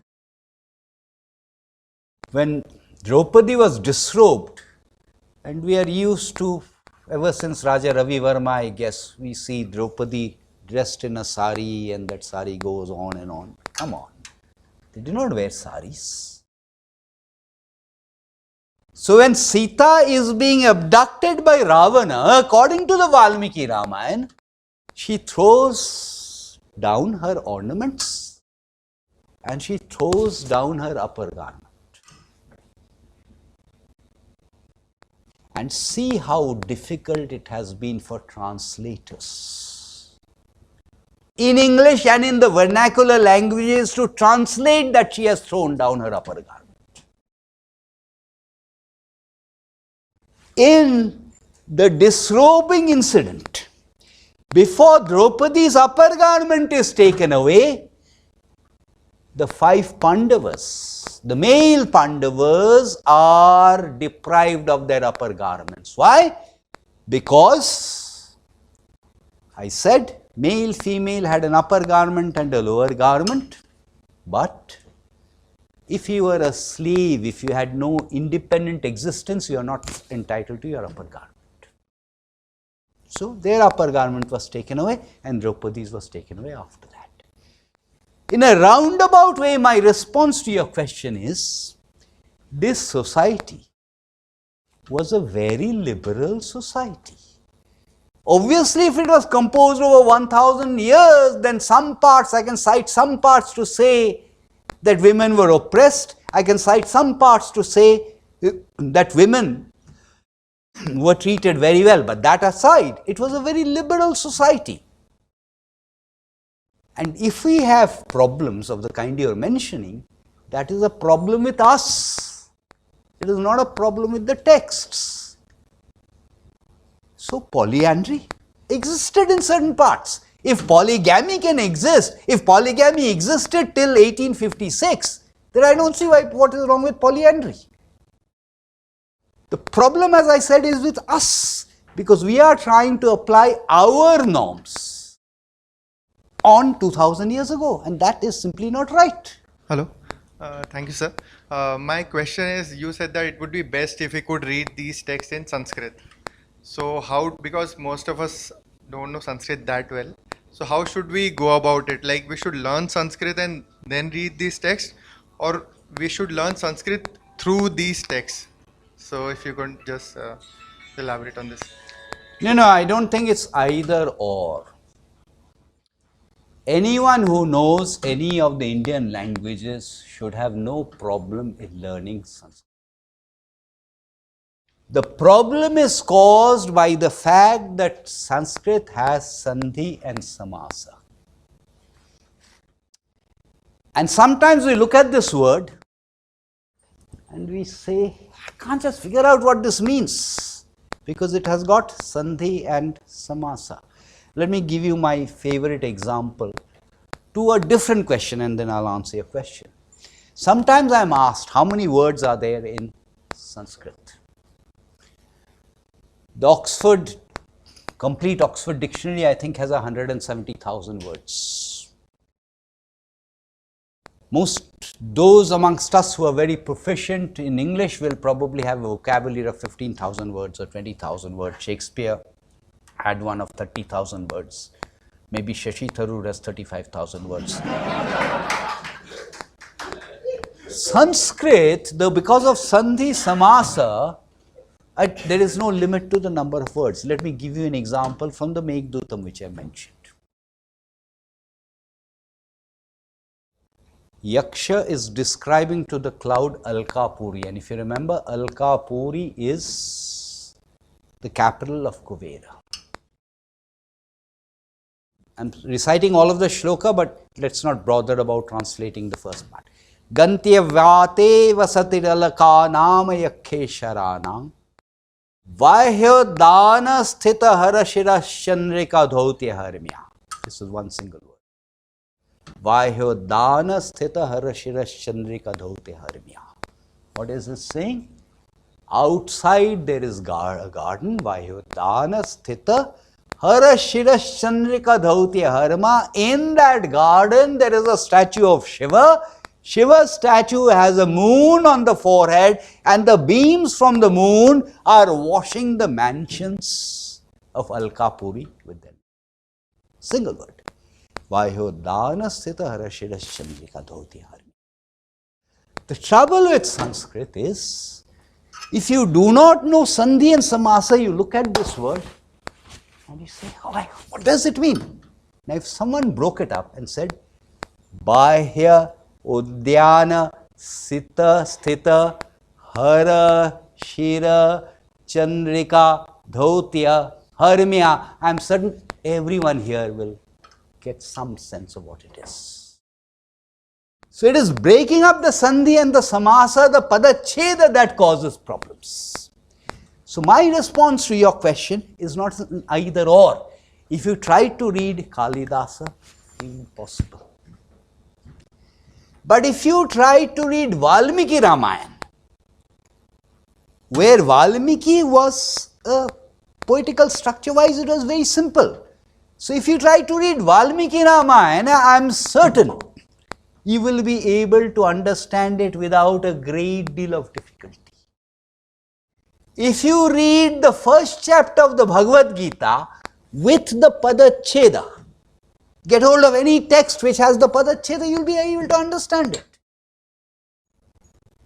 When Draupadi was disrobed, and we are used to, ever since Raja Ravi Varma, I guess, we see Draupadi dressed in a sari and that sari goes on and on. Come on, they did not wear saris. So when Sita is being abducted by Ravana, according to the Valmiki Ramayana, she throws down her ornaments and she throws down her upper garment. And see how difficult it has been for translators in English and in the vernacular languages to translate that she has thrown down her upper garment. In the disrobing incident, before Draupadi's upper garment is taken away, the 5 Pandavas, the male Pandavas, are deprived of their upper garments. Why? Because I said male, female had an upper garment and a lower garment, but if you were a slave, if you had no independent existence, you are not entitled to your upper garment. So their upper garment was taken away and Draupadi's was taken away after that. In a roundabout way, my response to your question is, this society was a very liberal society. Obviously, if it was composed over 1000 years, then some parts, I can cite some parts to say that women were oppressed. I can cite some parts to say that women were treated very well. But that aside, it was a very liberal society. And if we have problems of the kind you are mentioning, that is a problem with us. It is not a problem with the texts. So polyandry existed in certain parts. If polygamy can exist, if polygamy existed till 1856, then I don't see what is wrong with polyandry. The problem, as I said, is with us, because we are trying to apply our norms on 2000 years ago, and that is simply not right. Hello. Thank you, sir. My question is, you said that it would be best if we could read these texts in Sanskrit. So how, because most of us don't know Sanskrit that well, so how should we go about it? Like we should learn Sanskrit and then read these texts, or we should learn Sanskrit through these texts? So if you could just elaborate on this. No, I don't think it's either or. Anyone who knows any of the Indian languages should have no problem in learning Sanskrit. The problem is caused by the fact that Sanskrit has Sandhi and Samasa. And sometimes we look at this word and we say, I can't just figure out what this means because it has got Sandhi and Samasa. Let me give you my favorite example to a different question and then I'll answer your question. Sometimes I'm asked how many words are there in Sanskrit. The complete Oxford Dictionary, I think, has 170,000 words. Those amongst us who are very proficient in English will probably have a vocabulary of 15,000 words or 20,000 words. Shakespeare had one of 30,000 words. Maybe Shashi Tharoor has 35,000 words. Sanskrit, though, because of Sandhi Samasa, there is no limit to the number of words. Let me give you an example from the Meghdutam which I mentioned. Yaksha is describing to the cloud Alkapuri, and if you remember, Alkapuri is the capital of Kuvera. I'm reciting all of the shloka, but let's not bother about translating the first part. Gantya Vyate Vasatiralaka Nama Yakkesharanam Vahyo Dana Sthita Harashira Chandrika Dhautya Harmya. This is one single word. Vahyo Dana Sthita Harashira Chandrika Dhautya Harmya. What is it saying? Outside there is a garden. Vahyo Dana Sthita Harashira Chandrika Dhautya Harma. In that garden there is a statue of Shiva. Shiva's statue has a moon on the forehead and the beams from the moon are washing the mansions of Alkapuri with them. Single word. Vayodana sthita harashira chandrika dhautya harmi. The trouble with Sanskrit is, if you do not know Sandhi and Samasa, you look at this word and you say, oh, what does it mean? Now if someone broke it up and said, Bahya Udyana Sita Sthita Hara Shira Chandrika Dhautya Harmya, I am certain everyone here will get some sense of what it is. So it is breaking up the Sandhi and the Samasa, the Padacheda, that causes problems. So my response to your question is not either or. If you try to read Kalidasa, impossible. But if you try to read Valmiki Ramayana, where Valmiki was poetical structure-wise, it was very simple. So if you try to read Valmiki Ramayana, I am certain you will be able to understand it without a great deal of difficulty. If you read the first chapter of the Bhagavad Gita with the Padacheda, get hold of any text which has the Padacheda, you will be able to understand it.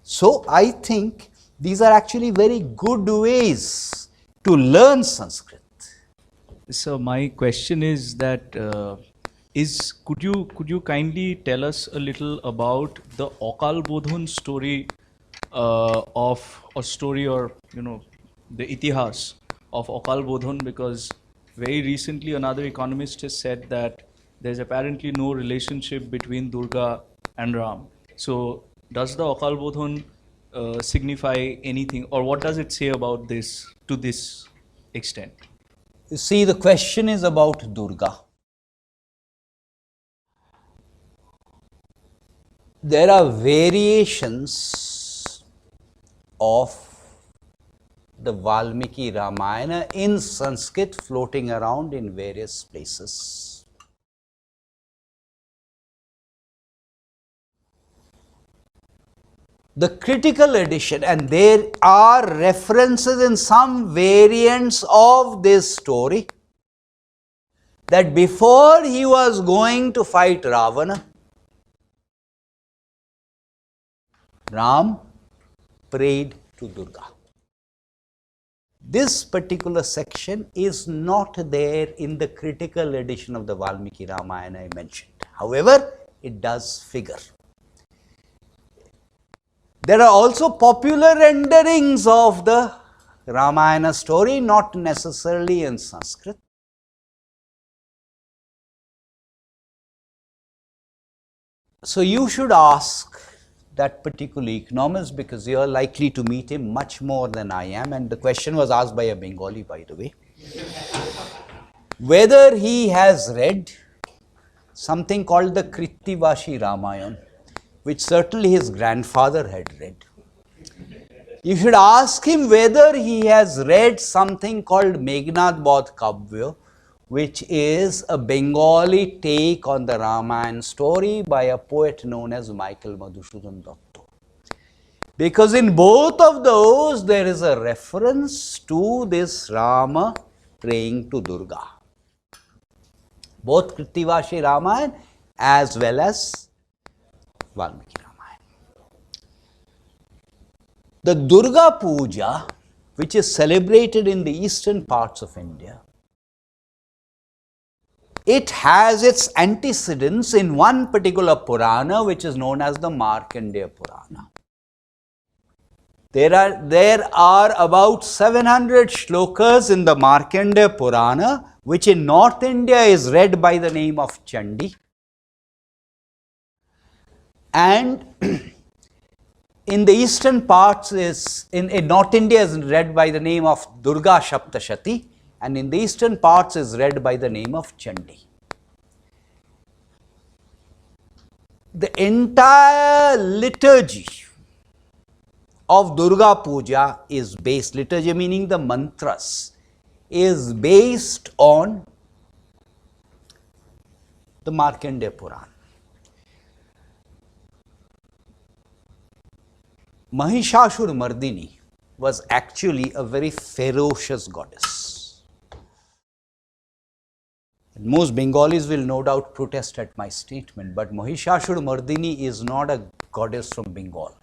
So I think these are actually very good ways to learn Sanskrit. So my question is that could you kindly tell us a little about the Akal Bodhon story the itihas of Akal Bodhon, because very recently another economist has said that there's apparently no relationship between Durga and Ram. So does the Akal Bodhon signify anything, or what does it say about this to this extent? You see, the question is about Durga. There are variations of the Valmiki Ramayana in Sanskrit floating around in various places. the critical edition, and there are references in some variants of this story that before he was going to fight Ravana, Ram prayed to Durga. This particular section is not there in the critical edition of the Valmiki Ramayana I mentioned. However, it does figure. There are also popular renderings of the Ramayana story, not necessarily in Sanskrit. So you should ask that particular economist, because you are likely to meet him much more than I am, and the question was asked by a Bengali, by the way, whether he has read something called the Krittivashi Ramayana, which certainly his grandfather had read. You should ask him whether he has read something called Meghnad Bodh Kavya, which is a Bengali take on the Ramayana story by a poet known as Michael Madhusudan Datta. Because in both of those there is a reference to this Rama praying to Durga. Both Krittivashi Ramayana as well as Valmiki Ramayana. The Durga Puja, which is celebrated in the eastern parts of India, it has its antecedents in one particular Purana, which is known as the Markandeya Purana. There are about 700 shlokas in the Markandeya Purana, which in North India is read by the name of Chandi, and in the eastern parts in North India is read by the name of Durga Shaptashati, and in the eastern parts is read by the name of Chandi. The entire liturgy of Durga Puja is based, liturgy meaning the mantras, is based on the Markandeya Purana. Mahishashur Mardini was actually a very ferocious goddess. Most Bengalis will no doubt protest at my statement, but Mahishashur Mardini is not a goddess from Bengal.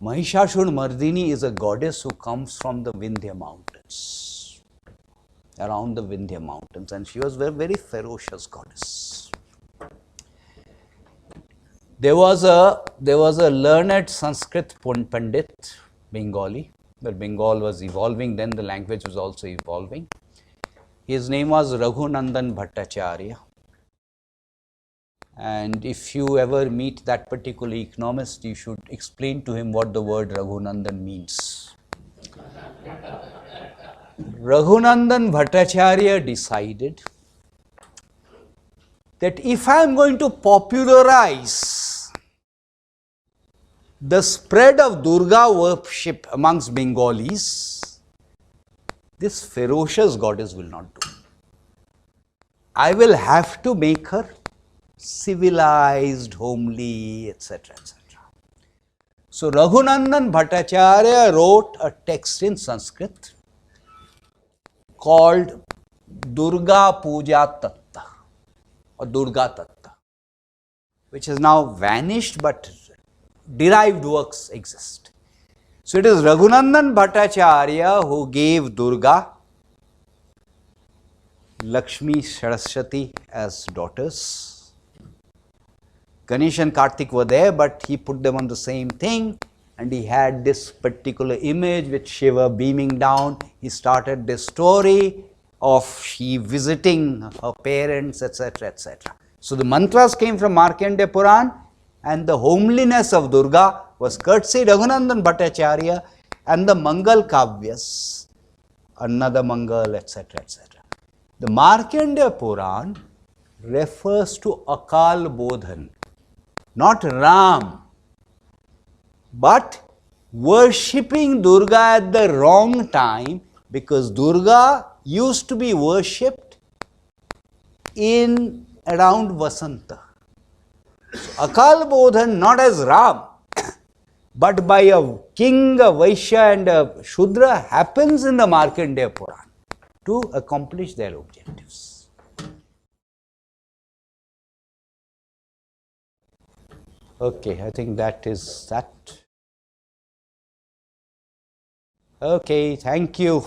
Mahishashur Mardini is a goddess who comes from the Vindhya mountains, around the Vindhya mountains, and she was a very ferocious goddess. There was a learned Sanskrit Pandit, Bengali, but Bengal was evolving, then the language was also evolving. His name was Raghunandan Bhattacharya, and if you ever meet that particular economist, you should explain to him what the word Raghunandan means. Raghunandan Bhattacharya decided that if I am going to popularize the spread of Durga worship amongst Bengalis, this ferocious goddess will not do. I will have to make her civilized, homely, etc., etc. So Raghunandan Bhattacharya wrote a text in Sanskrit called Durga Puja Tattva or Durga Tattva, which has now vanished, but derived works exist. So it is Raghunandan Bhattacharya who gave Durga, Lakshmi, Saraswati as daughters. Ganesh and Kartik were there, but he put them on the same thing, and he had this particular image with Shiva beaming down. He started this story of she visiting her parents, etc., etc. So the mantras came from Markandeya Purana, and the homeliness of Durga was courtesy Raghunandan Bhattacharya, and the Mangal Kavyas, Annada Mangal, etc., etc. The Markandeya Purana refers to Akal Bodhan, not Ram, but worshipping Durga at the wrong time, because Durga used to be worshipped in around Vasanta. So, Akal Bodhan not as Ram, but by a king, a Vaishya and a Shudra happens in the Markandeya Puran to accomplish their objectives. Okay, I think that is that. Okay, thank you.